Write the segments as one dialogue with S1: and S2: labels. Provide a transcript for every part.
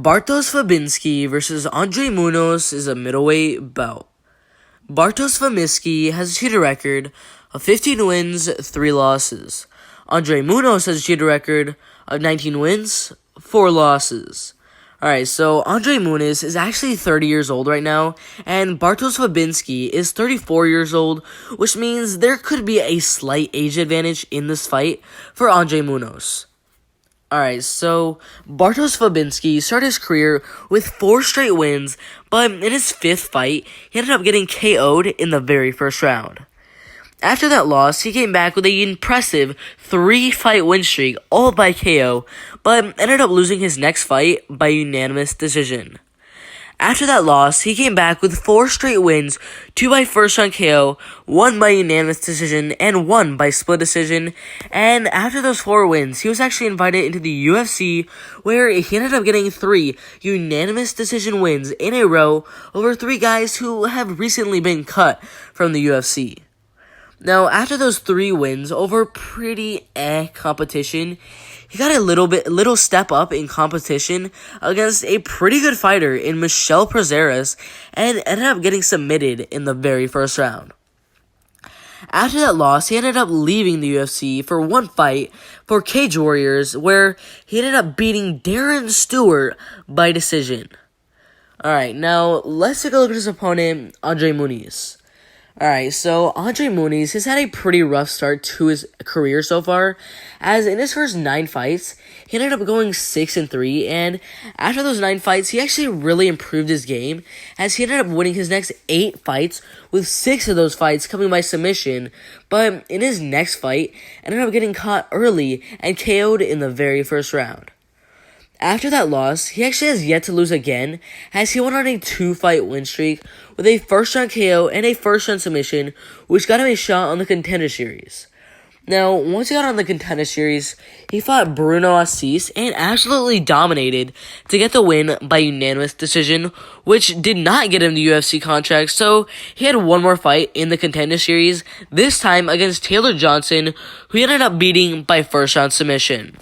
S1: Bartosz Fabinski versus Andre Muniz is a middleweight bout. Bartosz Fabinski has a cheated record of 15 wins, 3 losses. Andre Muniz has a cheated record of 19 wins, 4 losses. Alright, so Andre Muniz is actually 30 years old right now, and Bartosz Fabinski is 34 years old, which means there could be a slight age advantage in this fight for Andre Muniz. Alright, so Bartosz Fabinski started his career with 4 straight wins, but in his 5th fight, he ended up getting KO'd in the very first round. After that loss, he came back with an impressive 3-fight win streak, all by KO, but ended up losing his next fight by unanimous decision. After that loss, he came back with 4 straight wins, 2 by first round KO, 1 by unanimous decision, and 1 by split decision. And after those 4 wins, he was actually invited into the UFC, where he ended up getting 3 unanimous decision wins in a row over 3 guys who have recently been cut from the UFC. Now, after those 3 wins over pretty competition, he got a little step up in competition against a pretty good fighter in Michel Prazeres and ended up getting submitted in the very first round. After that loss, he ended up leaving the UFC for 1 fight for Cage Warriors, where he ended up beating Darren Stewart by decision. Alright, now let's take a look at his opponent, Andre Muniz. Alright, so Andre Muniz has had a pretty rough start to his career so far, as in his first 9 fights, he ended up going 6-3, and after those 9 fights, he actually really improved his game, as he ended up winning his next 8 fights, with 6 of those fights coming by submission, but in his next fight, ended up getting caught early and KO'd in the very first round. After that loss, he actually has yet to lose again, as he went on a 2-fight win streak with a first-round KO and a first-round submission, which got him a shot on the Contender Series. Now, once he got on the Contender Series, he fought Bruno Assis and absolutely dominated to get the win by unanimous decision, which did not get him the UFC contract, so he had 1 more fight in the Contender Series, this time against Taylor Johnson, who he ended up beating by first-round submission.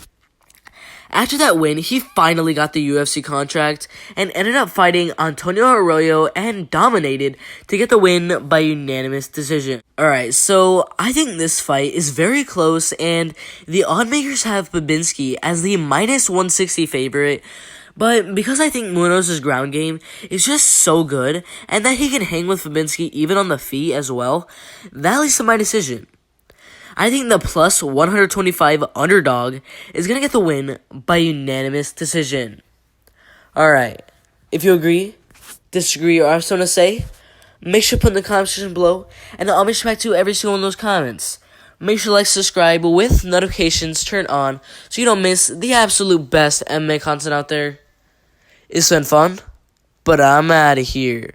S1: After that win, he finally got the UFC contract and ended up fighting Antonio Arroyo and dominated to get the win by unanimous decision. Alright, so I think this fight is very close, and the oddmakers have Fabinski as the minus 160 favorite, but because I think Munoz's ground game is just so good and that he can hang with Fabinski even on the feet as well, that leads to my decision. I think the plus 125 underdog is going to get the win by unanimous decision. Alright, if you agree, disagree, or have something to say, make sure to put in the comment section below, and I'll make sure back to every single one of those comments. Make sure to like, subscribe with notifications turned on so you don't miss the absolute best MMA content out there. It's been fun, but I'm out of here.